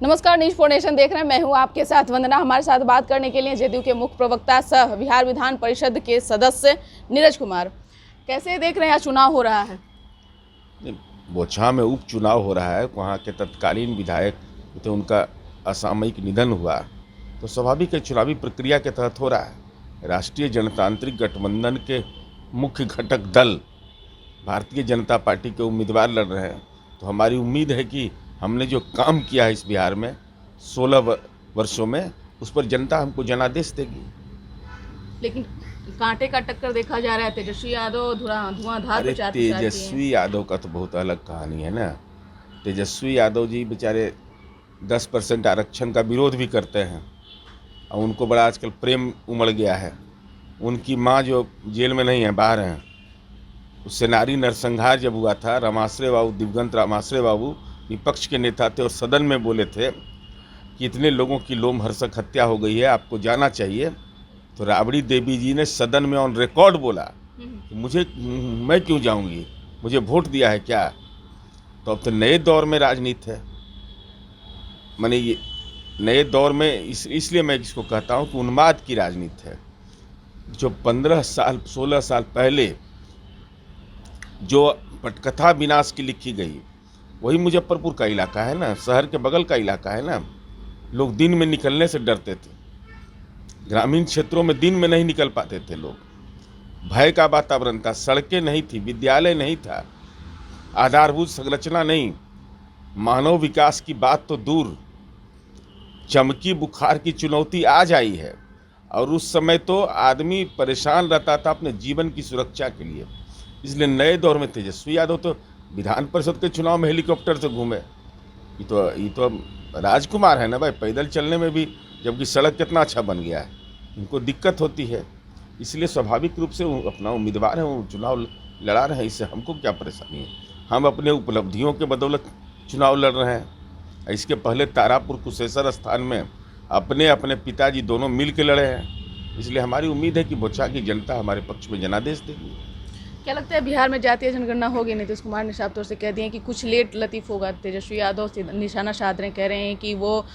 नमस्कार, news 4 nation देख रहे हैं। मैं हूं आपके साथ वंदना। हमारे साथ बात करने के लिए जदयू के मुख्य प्रवक्ता सह बिहार विधान परिषद के सदस्य नीरज कुमार। कैसे देख रहे हैं, चुनाव हो रहा है? बोचहा में उपचुनाव हो रहा है। वहाँ के तत्कालीन विधायक थे, उनका असामयिक निधन हुआ, तो स्वाभाविक है चुनावी प्रक्रिया के तहत हो रहा है। राष्ट्रीय जनतांत्रिक गठबंधन के मुख्य घटक दल भारतीय जनता पार्टी के उम्मीदवार लड़ रहे हैं, तो हमारी उम्मीद है कि हमने जो काम किया है इस बिहार में 16 वर्षों में, उस पर जनता हमको जनादेश देगी। लेकिन कांटे का टक्कर देखा जा रहा है। तेजस्वी यादव धुआंधार तेजस्वी यादव का तो बहुत अलग कहानी है ना। तेजस्वी यादव जी बेचारे 10% आरक्षण का विरोध भी करते हैं और उनको बड़ा आजकल प्रेम उमड़ गया है। उनकी माँ जो जेल में नहीं है, बाहर हैं, उससे नारी नरसंहार जब हुआ था, रामाश्रय बाबू, दिवंगत रामाश्रय बाबू विपक्ष के नेता थे और सदन में बोले थे कि इतने लोगों की लोमहर्षक हत्या हो गई है, आपको जाना चाहिए। तो राबड़ी देवी जी ने सदन में ऑन रिकॉर्ड बोला कि मैं क्यों जाऊंगी, मुझे वोट दिया है क्या। तो अब तो नए दौर में राजनीति है, माने ये नए दौर में इसलिए मैं इसको कहता हूँ कि उन्माद की राजनीति है। जो 16 साल पहले जो पटकथा विनाश की लिखी गई, वही मुजफ्फरपुर का इलाका है ना, शहर के बगल का इलाका है ना। लोग दिन में निकलने से डरते थे, ग्रामीण क्षेत्रों में दिन में नहीं निकल पाते थे लोग। भय का वातावरण था, सड़कें नहीं थी, विद्यालय नहीं था, आधारभूत संरचना नहीं, मानव विकास की बात तो दूर। चमकी बुखार की चुनौती आज आई है और उस समय तो आदमी परेशान रहता था अपने जीवन की सुरक्षा के लिए। इसलिए नए दौर में तेजस्वी यादव तो विधान परिषद के चुनाव में हेलीकॉप्टर से घूमे। ये तो राजकुमार है ना भाई, पैदल चलने में भी, जबकि सड़क कितना अच्छा बन गया है। इनको दिक्कत होती है, इसलिए स्वाभाविक रूप से वो अपना उम्मीदवार है, वो चुनाव लड़ा रहे हैं। इससे हमको क्या परेशानी है? हम अपने उपलब्धियों के बदौलत चुनाव लड़ रहे हैं। इसके पहले तारापुर कुशेश्वर स्थान में अपने पिताजी दोनों मिल के लड़े हैं। इसलिए हमारी उम्मीद है कि बोचहा की जनता हमारे पक्ष में जनादेश देगी। क्या लगता है बिहार में जातीय जनगणना होगी? नीतीश कुमार ने साफ तौर से कह दिए कि कुछ लेट लतीफ़ होगा। तेजस्वी यादव से निशाना साध रहे, कह रहे हैं कि वो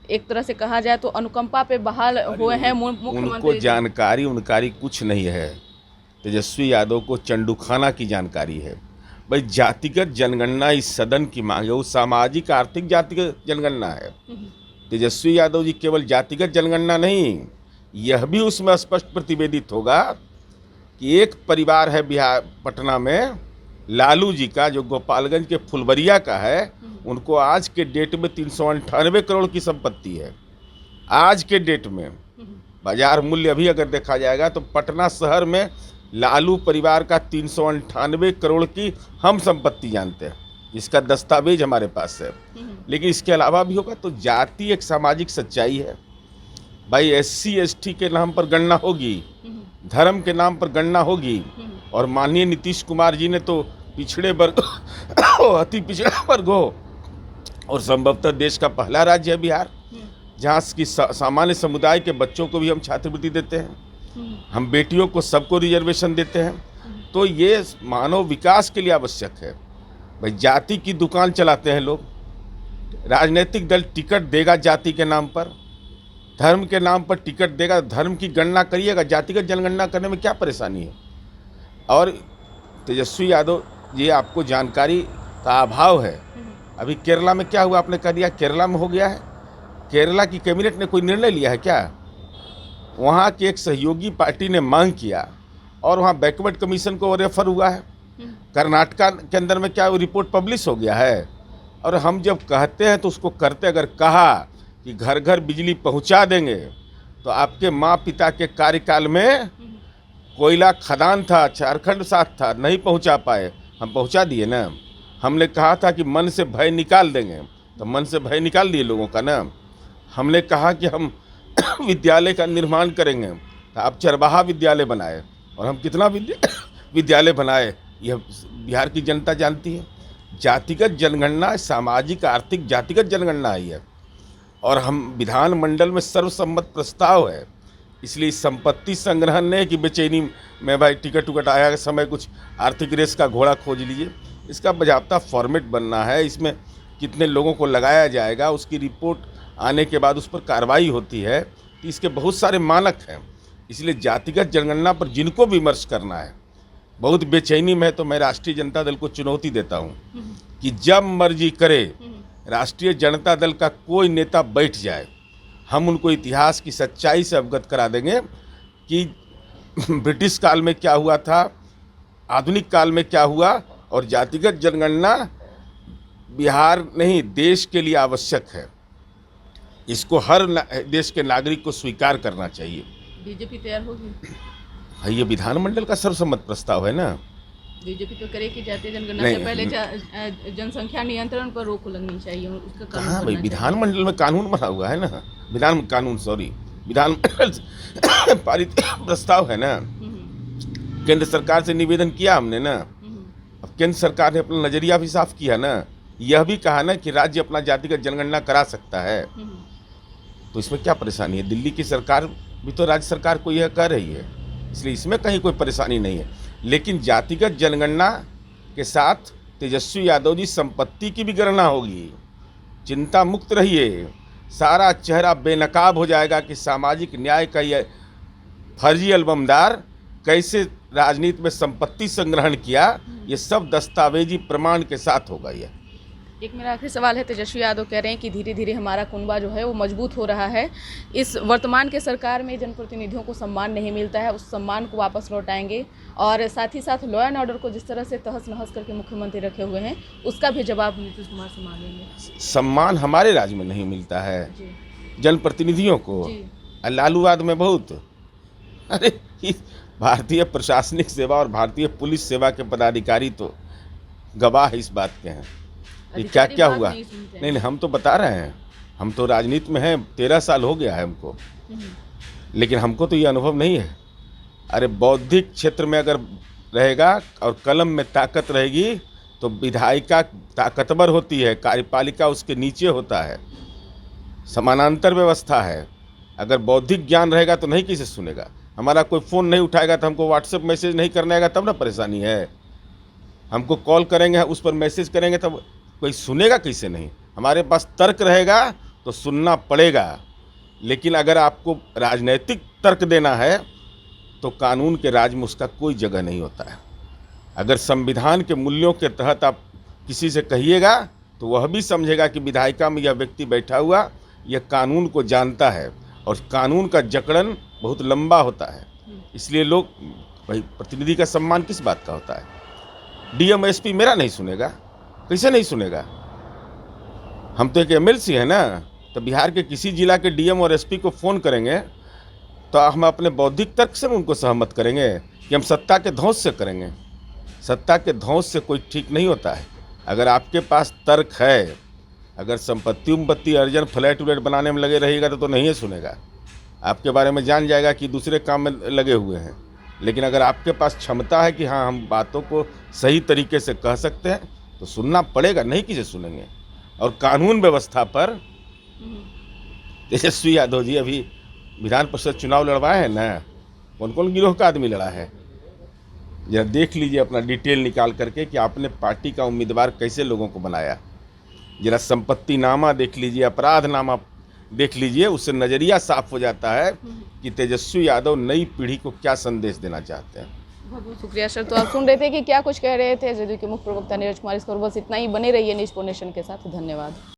एक तरह से कहा जाए तो अनुकंपा पे बहाल हुए हैं मुख्यमंत्री। उनको जानकारी उनकारी कुछ नहीं है। तेजस्वी यादव को चंडूखाना की जानकारी है। भाई जातिगत जनगणना इस सदन की मांग है, वो सामाजिक आर्थिक जातिगत जनगणना है। तेजस्वी यादव जी केवल जातिगत जनगणना नहीं, यह भी उसमें स्पष्ट प्रतिवेदित होगा कि एक परिवार है बिहार पटना में, लालू जी का, जो गोपालगंज के फुलबरिया का है, उनको आज के डेट में 398 करोड़ की संपत्ति है। आज के डेट में बाजार मूल्य अभी अगर देखा जाएगा तो पटना शहर में लालू परिवार का 398 करोड़ की हम संपत्ति जानते हैं, इसका दस्तावेज हमारे पास है। लेकिन इसके अलावा भी होगा। तो जाति एक सामाजिक सच्चाई है भाई। SC ST के नाम पर गणना होगी, धर्म के नाम पर गणना होगी। और माननीय नीतीश कुमार जी ने तो पिछड़े वर्ग अति पिछड़े वर्ग हो, और संभवतः देश का पहला राज्य है बिहार जहाँ की सामान्य समुदाय के बच्चों को भी हम छात्रवृत्ति देते हैं, हम बेटियों को सबको रिजर्वेशन देते हैं। तो ये मानव विकास के लिए आवश्यक है भाई। जाति की दुकान चलाते हैं लोग, राजनीतिक दल टिकट देगा जाति के नाम पर, धर्म के नाम पर टिकट देगा, धर्म की गणना करिएगा, जातिगत जनगणना करने में क्या परेशानी है? और तेजस्वी यादव ये आपको जानकारी का अभाव है। अभी केरला में क्या हुआ, आपने कह दिया केरला में हो गया है। केरला की कैबिनेट ने कोई निर्णय लिया है क्या? वहाँ की एक सहयोगी पार्टी ने मांग किया और वहाँ बैकवर्ड कमीशन को रेफर हुआ है। कर्नाटका के अंदर में क्या वो रिपोर्ट पब्लिश हो गया है। और हम जब कहते हैं तो उसको करते। अगर कहा कि घर घर बिजली पहुंचा देंगे, तो आपके माँ पिता के कार्यकाल में कोयला खदान था, झारखंड साथ था, नहीं पहुंचा पाए, हम पहुंचा दिए ना। हमने कहा था कि मन से भय निकाल देंगे, तो मन से भय निकाल दिए लोगों का ना। हमने कहा कि हम विद्यालय का निर्माण करेंगे, तो आप चरवाहा विद्यालय बनाए, और हम कितना विद्यालय बनाए यह बिहार की जनता जानती है। जातिगत जनगणना सामाजिक आर्थिक जातिगत जनगणना आई है, और हम विधानमंडल में सर्वसम्मत प्रस्ताव है। इसलिए संपत्ति संग्रहण नहीं कि बेचैनी में भाई टिकट उकट आया के समय कुछ आर्थिक रेस का घोड़ा खोज लीजिए। इसका बाज़ाब्ता फॉर्मेट बनना है, इसमें कितने लोगों को लगाया जाएगा, उसकी रिपोर्ट आने के बाद उस पर कार्रवाई होती है। तो इसके बहुत सारे मानक हैं। इसलिए जातिगत जनगणना पर जिनको विमर्श करना है, बहुत बेचैनी में है, तो मैं राष्ट्रीय जनता दल को चुनौती देता हूं कि जब मर्जी करे राष्ट्रीय जनता दल का कोई नेता बैठ जाए, हम उनको इतिहास की सच्चाई से अवगत करा देंगे कि ब्रिटिश काल में क्या हुआ था, आधुनिक काल में क्या हुआ, और जातिगत जनगणना बिहार नहीं देश के लिए आवश्यक है। इसको हर देश के नागरिक को स्वीकार करना चाहिए। बीजेपी तैयार होगी? हाँ, ये विधानमंडल का सर्वसम्मत प्रस्ताव है ना। बीजेपी तो करे कि जातीय जनगणना से पहले जनसंख्या नियंत्रण पर रोक लगनी चाहिए, उसका कानून कहाँ भाई, बनना विधानमंडल में कानून बना हुआ है ना, विधानमंडल पारित प्रस्ताव है ना। केंद्र सरकार से निवेदन किया हमने ना। अब केंद्र सरकार ने अपना नजरिया भी साफ किया ना, यह भी कहा ना कि राज्य अपना जातिगत जनगणना करा सकता है। तो इसमें क्या परेशानी है? दिल्ली की सरकार भी तो राज्य सरकार को यह कह रही है, इसलिए इसमें कहीं कोई परेशानी नहीं है। लेकिन जातिगत जनगणना के साथ तेजस्वी यादव जी संपत्ति की भी गणना होगी। चिंता मुक्त रहिए, सारा चेहरा बेनकाब हो जाएगा कि सामाजिक न्याय का यह फर्जी एल्बमदार कैसे राजनीति में संपत्ति संग्रहण किया, ये सब दस्तावेजी प्रमाण के साथ होगा। यह एक मेरा आखिरी सवाल है, तेजस्वी यादव कह रहे हैं कि धीरे धीरे हमारा कुनबा जो है वो मजबूत हो रहा है। इस वर्तमान के सरकार में जनप्रतिनिधियों को सम्मान नहीं मिलता है, उस सम्मान को वापस लौटाएंगे, और साथ ही साथ लॉ एंड ऑर्डर को जिस तरह से तहस नहस करके मुख्यमंत्री रखे हुए हैं, उसका भी जवाब नीतीश कुमार से मांगेंगे। सम्मान हमारे राज्य में नहीं मिलता है जनप्रतिनिधियों को, लालूवाद में बहुत। अरे भारतीय प्रशासनिक सेवा और भारतीय पुलिस सेवा के पदाधिकारी तो गवाह इस बात के हैं कि क्या क्या हुआ। नहीं, हम तो बता रहे हैं, हम तो राजनीति में हैं, 13 साल हो गया है हमको, लेकिन हमको तो ये अनुभव नहीं है। अरे बौद्धिक क्षेत्र में अगर रहेगा और कलम में ताकत रहेगी तो विधायिका ताकतवर होती है, कार्यपालिका उसके नीचे होता है, समानांतर व्यवस्था है। अगर बौद्धिक ज्ञान रहेगा तो नहीं किसे सुनेगा। हमारा कोई फ़ोन नहीं उठाएगा तो हमको व्हाट्सएप मैसेज नहीं करना आएगा, तब ना परेशानी है। हमको कॉल करेंगे, उस पर मैसेज करेंगे, तब कोई सुनेगा कैसे नहीं। हमारे पास तर्क रहेगा तो सुनना पड़ेगा। लेकिन अगर आपको राजनैतिक तर्क देना है तो कानून के राज में उसका कोई जगह नहीं होता है। अगर संविधान के मूल्यों के तहत आप किसी से कहिएगा तो वह भी समझेगा कि विधायिका में यह व्यक्ति बैठा हुआ यह कानून को जानता है, और कानून का जकड़न बहुत लंबा होता है। इसलिए लोग भाई, प्रतिनिधि का सम्मान किस बात का होता है? डीएम एसपी मेरा नहीं सुनेगा, कैसे नहीं सुनेगा? हम तो एक एमएलसी है ना। तो बिहार के किसी जिला के डीएम और एसपी को फ़ोन करेंगे तो हम अपने बौद्धिक तर्क से उनको सहमत करेंगे कि हम सत्ता के धौंस से करेंगे। सत्ता के धौंस से कोई ठीक नहीं होता है। अगर आपके पास तर्क है, अगर संपत्ति उम्पत्ति अर्जन फ्लैट व्लैट बनाने में लगे रहिएगा तो नहीं सुनेगा। आपके बारे में जान जाएगा कि दूसरे काम में लगे हुए हैं। लेकिन अगर आपके पास क्षमता है कि हाँ हम बातों को सही तरीके से कह सकते हैं तो सुनना पड़ेगा, नहीं किसे सुनेंगे। और कानून व्यवस्था पर तेजस्वी यादव जी अभी विधान परिषद चुनाव लड़वाए हैं ना, कौन कौन गिरोह का आदमी लड़ा है, जरा देख लीजिए अपना डिटेल निकाल करके कि आपने पार्टी का उम्मीदवार कैसे लोगों को बनाया। जरा संपत्ति नामा देख लीजिए, अपराध नामा देख लीजिए, उससे नज़रिया साफ हो जाता है कि तेजस्वी यादव नई पीढ़ी को क्या संदेश देना चाहते हैं। बहुत बहुत शुक्रिया सर। तो आप सुन रहे थे कि क्या कुछ कह रहे थे जदयू के मुख्य प्रवक्ता नीरज कुमार। इस पर बस इतना ही, बने रहिए न्यूज़ नेशन के साथ। धन्यवाद।